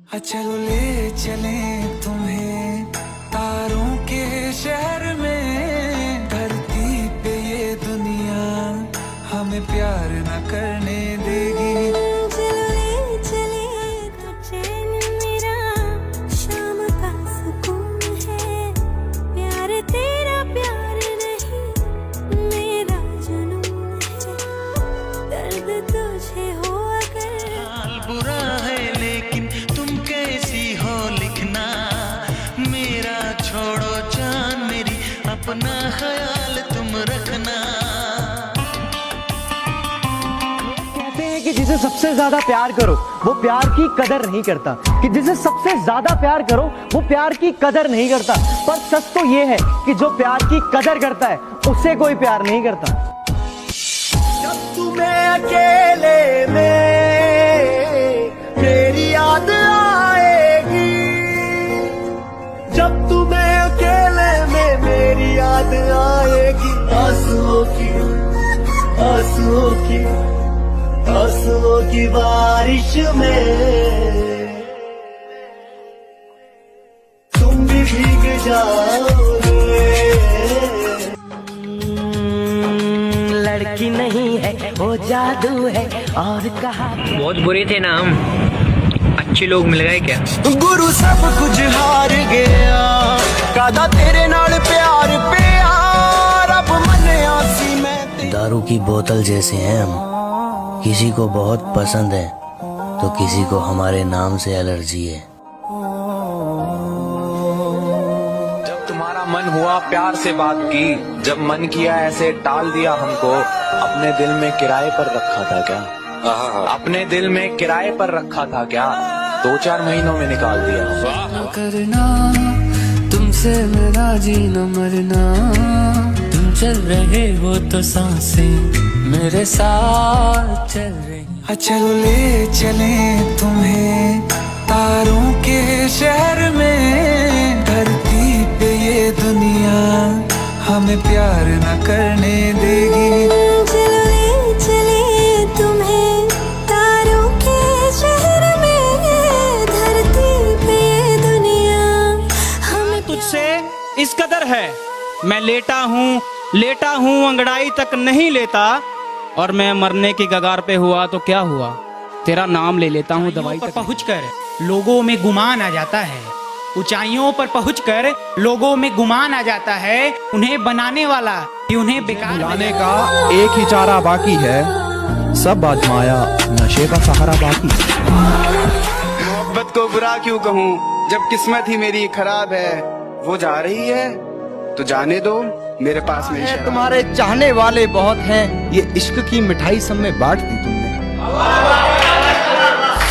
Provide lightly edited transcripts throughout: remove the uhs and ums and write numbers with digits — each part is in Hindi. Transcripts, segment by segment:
चलो ले चले तुम्हें तारों के शहर में, धरती पे ये दुनिया हमें प्यार न करने देगी। चलो ले चले तो चैन मेरा शाम का सुकून है, प्यार तेरा प्यार नहीं मेरा जुनून है, दर्द तुझे हो अगर हाल बुरा है लेकिन तुम कैसी हो लिखना, मेरा छोड़ो जान मेरी अपना ख्याल तुम रखना। कहते हैं कि जिसे सबसे ज्यादा प्यार करो वो प्यार की कदर नहीं करता, कि जिसे सबसे ज्यादा प्यार करो वो प्यार की कदर नहीं करता। पर सच तो ये है कि जो प्यार की कदर करता है उसे कोई प्यार नहीं करता। जब तुम्हें अकेले में मेरी याद आएगी, जब तुम्हें अकेले में मेरी याद आएगी, आंसुओं की आंसुओं की आंसुओं की बारिश में तुम भी भीग जाओगे। लड़की नहीं है वो जादू है और कहा बहुत बुरे थे ना हम, अच्छे लोग मिल गए क्या? गुरु सब कुछ हार गया, कादा तेरे नाल प्यार प्यार अब मन आसी मैं। दारू की बोतल जैसे हैं हम, किसी को बहुत पसंद है तो किसी को हमारे नाम से एलर्जी है। जब तुम्हारा मन हुआ प्यार से बात की, जब मन किया ऐसे टाल दिया हमको, अपने दिल में किराए पर रखा था क्या? अपने दिल में किराए पर रखा था क्या? 2-4 महीनों में निकाल दिया। करना तुमसे मेरा जीना मरना, तुम चल रहे हो तो सांसें मेरे साथ चल रही। चलो ले चले तुम्हें तारों के शहर में, धरती पे ये दुनिया हमें प्यार न करने देगी। चलो ले चले तुम्हें तारों के शहर में, धरती पे ये दुनिया हमें तुझसे इस कदर है, मैं लेटा हूँ अंगड़ाई तक नहीं लेता, और मैं मरने की कगार पे हुआ तो क्या हुआ, तेरा नाम ले लेता हूँ दवाई पर पहुँचकर लोगों में गुमान आ जाता है, ऊंचाइयों पर पहुँचकर लोगों में गुमान आ जाता है, उन्हें बनाने वाला ही उन्हें बेकार लाने का एक ही चारा बाकी है, सब आजमाया नशे का सहारा बाकी। मोहब्बत को बुरा क्यों कहूँ, जब किस्मत ही मेरी खराब है, वो जा रही है तो जाने दो, मेरे पास में है तुम्हारे चाहने वाले बहुत हैं, ये इश्क की मिठाई सब में बांट दी तुमने।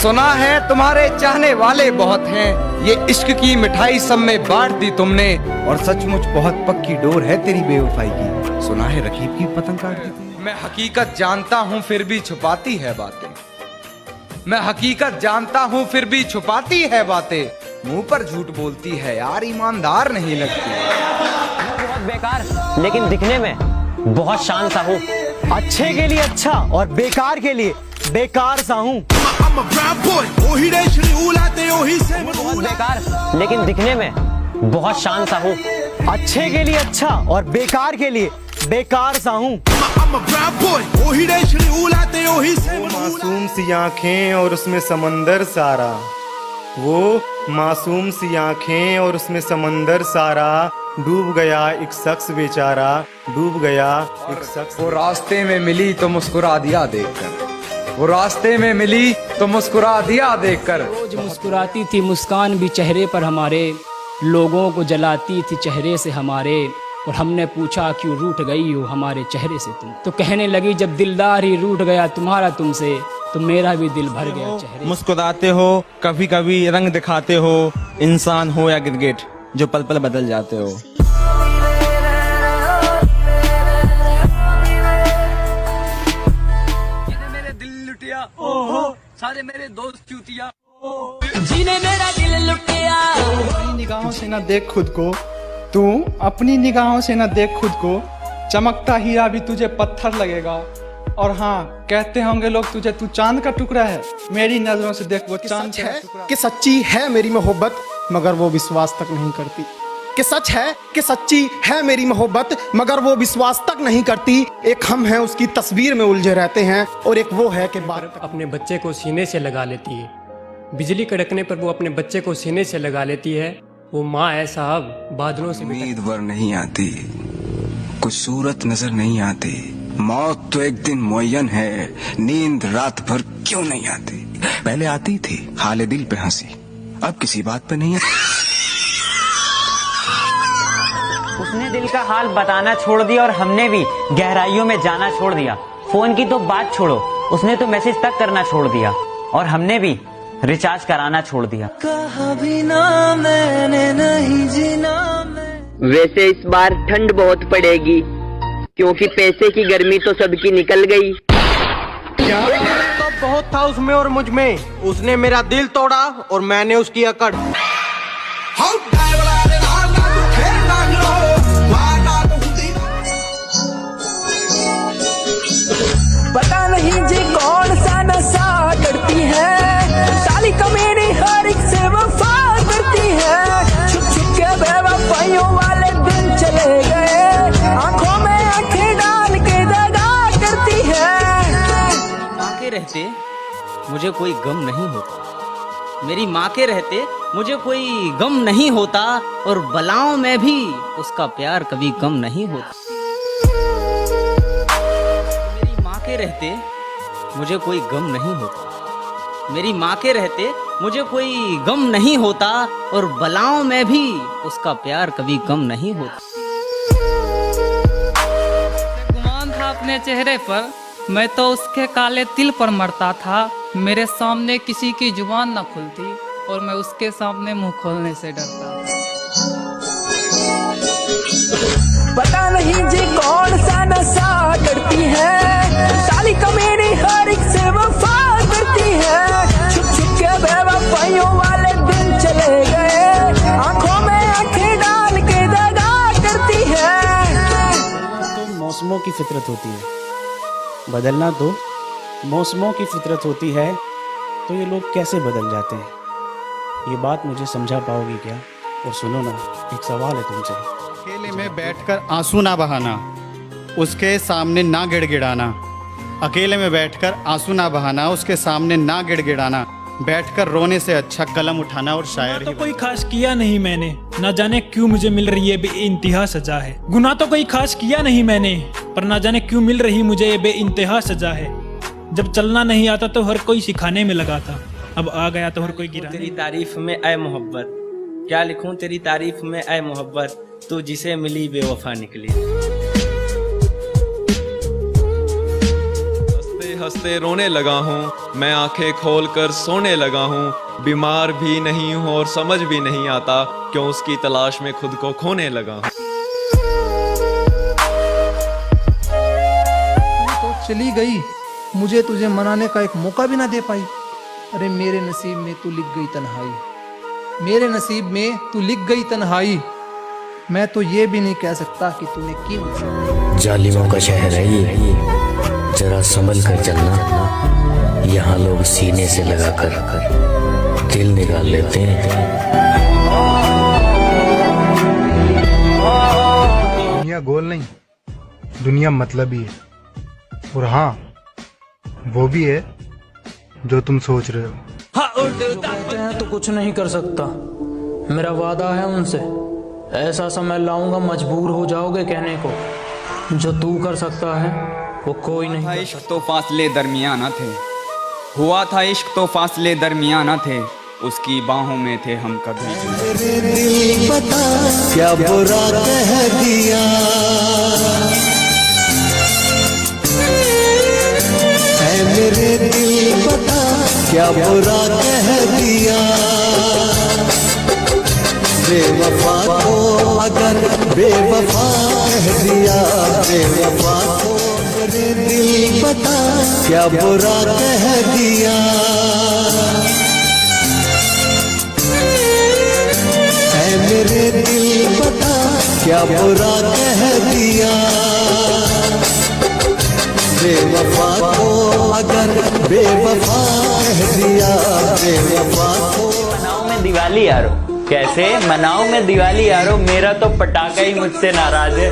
सुना है तुम्हारे चाहने वाले बहुत हैं, ये इश्क की मिठाई सब में बांट दी तुमने, और सचमुच बहुत पक्की डोर है तेरी बेवफाई की, सुना है रकीब की पतंग काट दी तुमने। मैं हकीकत जानता हूँ फिर भी छुपाती है बातें, मैं हकीकत जानता हूँ फिर भी छुपाती है बातें, मुंह पर झूठ बोलती है यार ईमानदार नहीं लगती। बहुत बेकार लेकिन दिखने में बहुत शान सा हूँ, अच्छे के लिए अच्छा और बेकार के लिए बेकार सा हूँ। बहुत बेकार लेकिन दिखने में बहुत शान सा हूँ, अच्छे के लिए अच्छा और बेकार के लिए बेकार सा हूँ। मासूम सी आंखें और उसमें समंदर सारा, वो मासूम सी आंखें और उसमें समंदर सारा, डूब गया एक शख्स बेचारा, डूब गया एक शख्स। वो रास्ते में मिली तो मुस्कुरा दिया देखकर, वो रास्ते में मिली तो मुस्कुरा दिया देखकर। रोज मुस्कुराती थी मुस्कान भी चेहरे पर हमारे, लोगों को जलाती थी चेहरे से हमारे, और हमने पूछा क्यों रूठ गई हो हमारे चेहरे से तुम, तो कहने लगी जब दिलदार ही रूठ गया तुम्हारा तुमसे, तो मेरा भी दिल भर गया चेहरे। मुस्कुराते हो कभी कभी रंग दिखाते हो, इंसान हो या गिरगिट जो पल पल बदल जाते हो। मेरे दिल लुटिया ओहो, सारे मेरे दोस्त चूतिया जीने मेरा दिल लुटिया। अपनी निगाहों से ना देख खुद को, तू अपनी निगाहों से ना देख खुद को, चमकता हीरा भी तुझे पत्थर लगेगा, और हाँ, कहते होंगे लोग तुझे तू चांद का टुकड़ा है। मेरी नजरों से देख वो चांद सच का है टुकड़ा। कि सच्ची है मेरी मोहब्बत मगर वो विश्वास तक नहीं करती। कि सच है कि सच्ची है मेरी मोहब्बत मगर वो विश्वास तक नहीं करती। एक हम हैं उसकी तस्वीर में उलझे रहते हैं और एक वो है कि बार अपने बच्चे को सीने से लगा लेती है। बिजली कड़कने पर वो अपने बच्चे को सीने से लगा लेती है। वो माँ है साहब, बादलों से उम्मीद वर नहीं आती, कुछ सूरत नजर नहीं आती। मौत तो एक दिन मुअय्यन है, नींद रात भर क्यों नहीं आती। पहले आती थी हाले दिल पे हंसी, अब किसी बात पे नहीं आती। उसने दिल का हाल बताना छोड़ दिया और हमने भी गहराइयों में जाना छोड़ दिया। फोन की तो बात छोड़ो, उसने तो मैसेज तक करना छोड़ दिया और हमने भी रिचार्ज कराना छोड़ दिया। कहा भी ना मैंने नहीं जीना वैसे इस बार ठंड बहुत पड़ेगी क्योंकि पैसे की गर्मी तो सबकी निकल गई। तो बहुत था उसमें और मुझ में, उसने मेरा दिल तोड़ा और मैंने उसकी अकड़। पता नहीं जी कौन सा नशा करती है, साली कमीनी हर एक से वफा करती है। छुप छुप के बेवफाइयों वाले दिन चले गए, आंखों में आंखें डाल के दगा करती है। माँ के रहते मुझे कोई गम नहीं होता, मेरी माँ के रहते मुझे कोई गम नहीं होता और बलाओं में भी उसका प्यार कभी कम नहीं होता। के रहते मुझे कोई गम नहीं होता, मेरी माँ के रहते मुझे कोई गम नहीं होता और बलाओं में भी उसका प्यार कभी कम नहीं होता। गुमान था अपने चेहरे पर, मैं तो उसके काले तिल पर मरता था। मेरे सामने किसी की जुबान न खुलती और मैं उसके सामने मुंह खोलने से डरता था। पता नहीं जी कौन सा नशा करती है, साली कमीनी हर एक से वफा करती है। छुप छुप के बेवफाइयों वाले दिन चले गए, आंखों में आंखें डाल के दगा करती है। तो मौसमों की फितरत होती है, बदलना तो मौसमों की फितरत होती है। तो ये लोग कैसे बदल जाते हैं, ये बात मुझे समझा पाओगी क्या? और सुनो ना, एक सवाल है तुमसे। अकेले में बैठकर आंसू ना बहाना, उसके सामने ना गिड़गिड़ाना। अकेले में बैठकर आंसू ना बहाना, उसके सामने ना गिड़गिड़ाना। बैठकर रोने से अच्छा कलम उठाना और शायर तो कोई खास किया नहीं मैंने, ना जाने क्यों मुझे मिल रही है बेइंतहा सजा है। गुनाह तो कोई खास किया नहीं मैंने, पर ना जाने क्यों मिल रही मुझे ये बेइंतहा सजा है। जब चलना नहीं आता तो हर कोई सिखाने में लगा था, अब आ गया तो हर कोई गिराने। तेरी तारीफ में ऐ मोहब्बत, क्या लिखूं तेरी तारीफ में ऐ मोहब्बत, तू जिसे मिली बेवफा निकली। हंसते हंसते रोने लगा हूँ, मैं आंखें खोल कर सोने लगा हूँ। बीमार भी नहीं हूँ और समझ भी नहीं आता क्यों उसकी तलाश में खुद को खोने लगा हूँ। तो चली गई, मुझे तुझे मनाने का एक मौका भी ना दे पाई। अरे मेरे नसीब में तू लिख गई तन्हाई, मेरे नसीब में तू लिख गई तन्हाई। मैं तो ये भी नहीं कह सकता कि तूने क्यों। जालिमों का शहर है ये, जरा संभल कर चलना। यहाँ लोग सीने से लगाकर दिल निकाल लेते हैं। दुनिया गोल नहीं, दुनिया मतलबी है। और हाँ, वो भी है जो तुम सोच रहे हो। कहते हैं तो कुछ नहीं कर सकता, मेरा वादा है उनसे, ऐसा समय लाऊंगा मजबूर हो जाओगे कहने को, जो तू कर सकता है वो कोई नहीं। इश्क तो फासले दरमियाना थे, हुआ था इश्क तो फासले दरमियाना थे, उसकी बाहों में थे हम कभी। दिल बता क्या बुरा कह दिया, ऐ मेरे दिल बता क्या बुरा कह दिया। बेवफा को अगर बेवफा कह दिया, बेवफा को मेरे दिल बता क्या बुरा कह दिया। ऐ मेरे दिल बता क्या बुरा कह दिया। बेवफा को अगर बेवफा कह दिया बेवफा को। मनाओ में दिवाली यारो, कैसे मनाओ में दिवाली यारो, मेरा तो पटाखा ही मुझसे नाराज है।